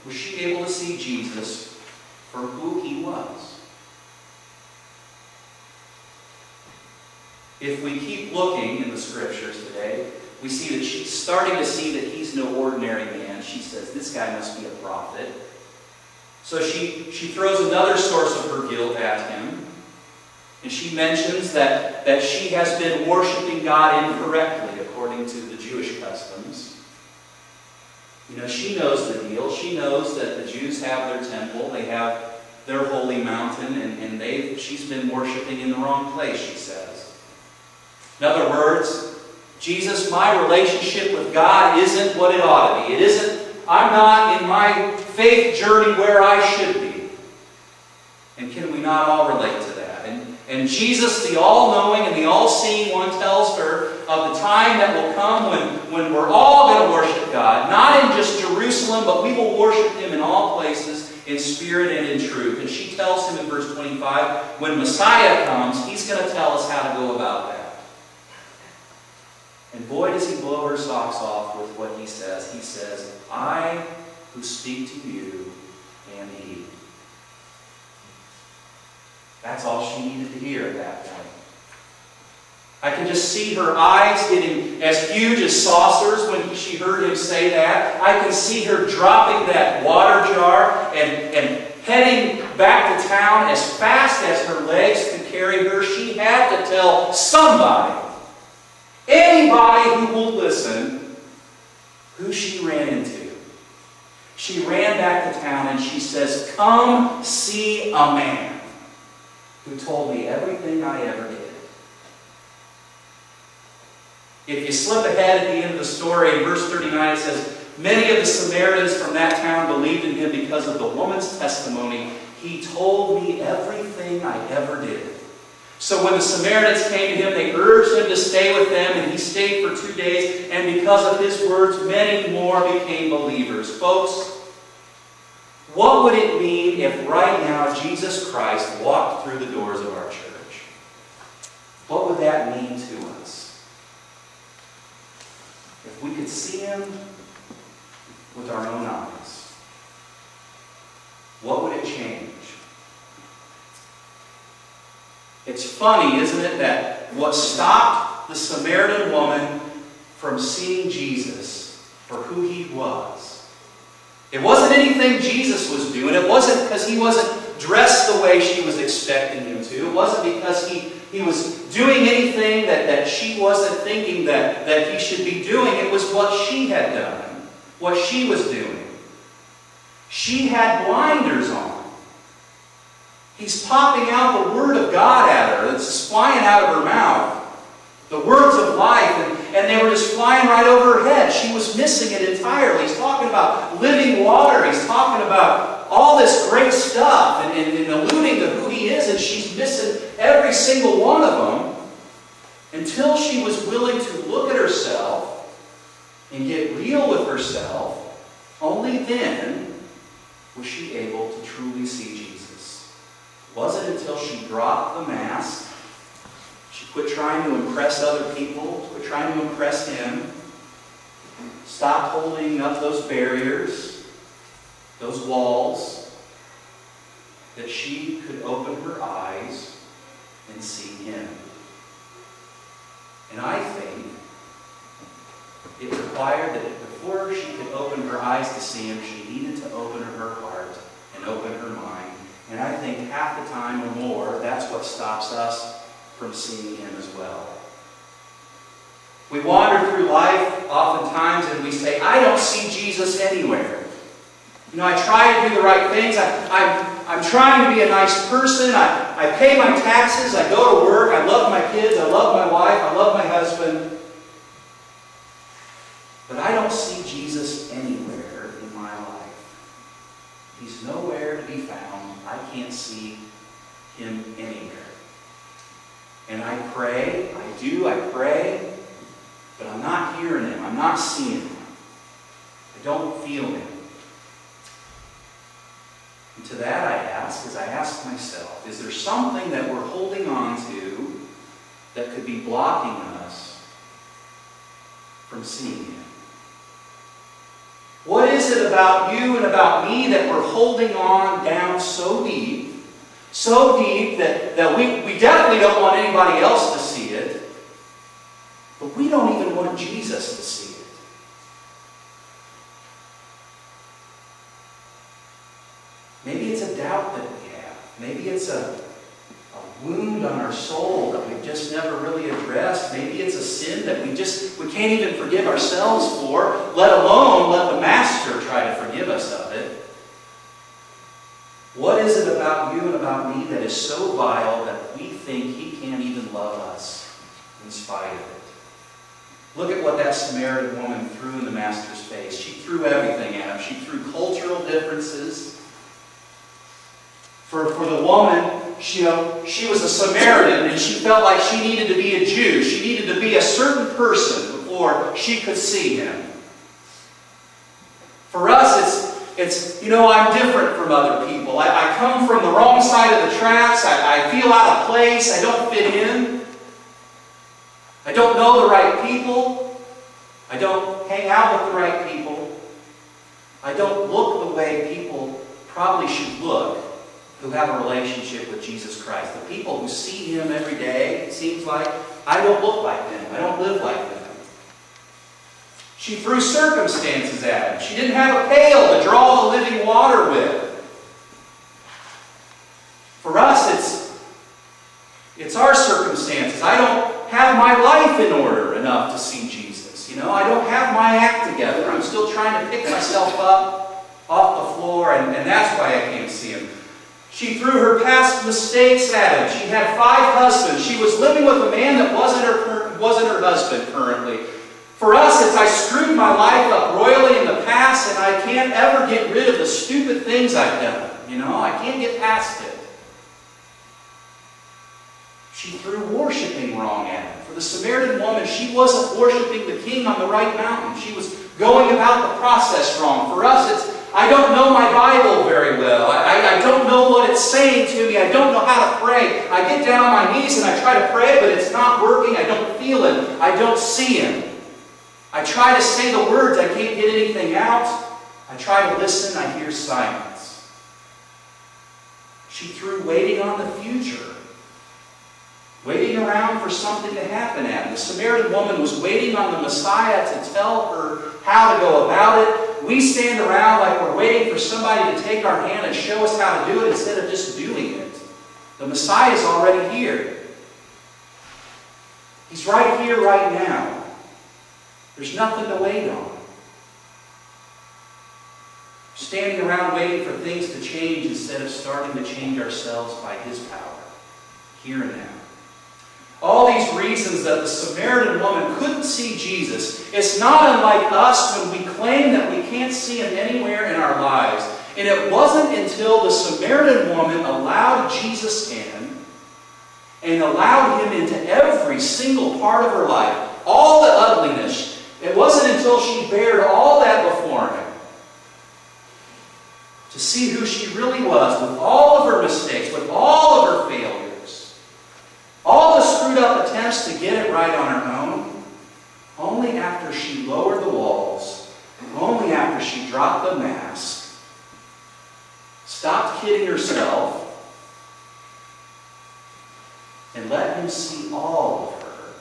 was she able to see Jesus for who he was. If we keep looking in the scriptures today, we see that she's starting to see that he's no ordinary man. She says, this guy must be a prophet. So she throws another source of her guilt at him. And she mentions that she has been worshiping God incorrectly according to the Jewish customs. You know, she knows the deal. She knows that the Jews have their temple. They have their holy mountain. And she's been worshiping in the wrong place, she says. In other words, Jesus, my relationship with God isn't what it ought to be. It isn't, I'm not in my faith journey where I should be. And can we not all relate to that? And Jesus, the all-knowing and the all-seeing one, tells her of the time that will come when we're all going to worship God, not in just Jerusalem, but we will worship Him in all places, in spirit and in truth. And she tells him in verse 25, when Messiah comes, He's going to tell us how to go about that. And boy, does He blow her socks off with what He says. He says, I who speak to you am He. That's all she needed to hear at that point. I can just see her eyes getting as huge as saucers when she heard him say that. I can see her dropping that water jar and heading back to town as fast as her legs could carry her. She had to tell somebody, anybody who will listen, who she ran into. She ran back to town and she says, come see a man who told me everything I ever did. If you slip ahead at the end of the story, in verse 39 it says, many of the Samaritans from that town believed in him because of the woman's testimony. He told me everything I ever did. So when the Samaritans came to him, they urged him to stay with them, and he stayed for 2 days, and because of his words, many more became believers. Folks, what would it mean if right now Jesus Christ walked through the doors of our church? What would that mean to us? If we could see Him with our own eyes, what would it change? It's funny, isn't it, that what stopped the Samaritan woman from seeing Jesus for who He was, it wasn't anything Jesus was doing. It wasn't because He wasn't dressed the way she was expecting Him to. It wasn't because He was doing anything that she wasn't thinking that He should be doing. It was what she had done, what she was doing. She had blinders on. He's popping out the Word of God at her. It's flying out of her mouth. The words of life, and they were just flying right over her head. She was missing it entirely. He's talking about living water. He's talking about all this great stuff and alluding to who He is, and she's missing every single one of them until she was willing to look at herself and get real with herself. Only then was she able to truly see Jesus. It wasn't until she dropped the mask, she quit trying to impress other people, quit trying to impress Him, stopped holding up those barriers, those walls, that she could open her eyes and see Him. And I think it required that before she could open her eyes to see Him, she needed to open her heart and open her mind. And I think half the time or more, that's what stops us from seeing Him as well. We wander through life oftentimes and we say, I don't see Jesus anywhere. You know, I try to do the right things. I'm trying to be a nice person. I pay my taxes. I go to work. I love my kids. I love my wife. I love my husband. But I don't see Jesus anywhere in my life. He's nowhere to be found. I can't see Him anywhere. And I pray, I pray, but I'm not hearing Him. I'm not seeing Him. I don't feel Him. And to that I ask myself, is there something that we're holding on to that could be blocking us from seeing Him? What is is it about you and about me that we're holding on down so deep that we definitely don't want anybody else to see it, but we don't even want Jesus to see it? Maybe it's a doubt that we have. Maybe it's a wound on our soul that we've just never really addressed. Maybe it's a sin that we can't even forgive ourselves for, let alone let the Master try to forgive us of it. What is it about you and about me that is so vile that we think He can't even love us in spite of it? Look at what that Samaritan woman threw in the Master's face. She threw everything at Him. She threw cultural differences. For the woman, she was a Samaritan, and she felt like she needed to be a Jew. She needed to be a certain person before she could see Him. For us, it's I'm different from other people. I come from the wrong side of the tracks. I feel out of place. I don't fit in. I don't know the right people. I don't hang out with the right people. I don't look the way people probably should look who have a relationship with Jesus Christ. The people who see Him every day, it seems like, I don't look like them. I don't live like them. She threw circumstances at Him. She didn't have a pail to draw the living water with. For us, it's our circumstances. I don't have my life in order enough to see Jesus. I don't have my act together. I'm still trying to pick myself up off the floor, and that's why I can't see Him. She threw her past mistakes at Him. She had 5 husbands. She was living with a man that wasn't her husband currently. For us, it's I screwed my life up royally in the past, and I can't ever get rid of the stupid things I've done. I can't get past it. She threw worshiping wrong at Him. For the Samaritan woman, she wasn't worshiping the King on the right mountain. She was going about the process wrong. For us, it's I don't know my Bible very well. I don't know what it's saying to me. I don't know how to pray. I get down on my knees and I try to pray, but it's not working. I don't feel Him. I don't see Him. I try to say the words. I can't get anything out. I try to listen. I hear silence. She threw waiting on the future. Waiting around for something to happen at Him. The Samaritan woman was waiting on the Messiah to tell her how to go about it. We stand around like we're waiting for somebody to take our hand and show us how to do it instead of just doing it. The Messiah is already here. He's right here, right now. There's nothing to wait on. Standing around waiting for things to change instead of starting to change ourselves by His power, here and now. All these reasons that the Samaritan woman couldn't see Jesus, it's not unlike us when we claim that we can't see Him anywhere in our lives. And it wasn't until the Samaritan woman allowed Jesus in and allowed Him into every single part of her life, all the ugliness. It wasn't until she bared all that before Him to see who she really was with all of her mistakes, with all of her failures. All the screwed up attempts to get it right on her own, only after she lowered the walls, only after she dropped the mask, stopped kidding herself, and let Him see all of her.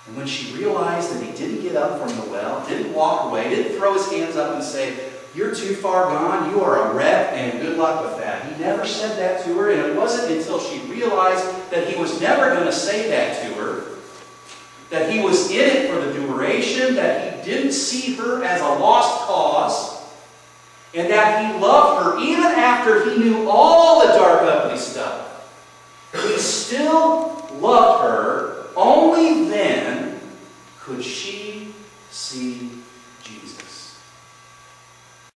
And when she realized that He didn't get up from the well, didn't walk away, didn't throw His hands up and say, "You're too far gone, you are a wreck, and good luck with that." He never said that to her, and it wasn't until she realized that He was never going to say that to her, that He was in it for the duration, that He didn't see her as a lost cause, and that He loved her even after He knew all the dark, ugly stuff. He still loved her. Only then could she see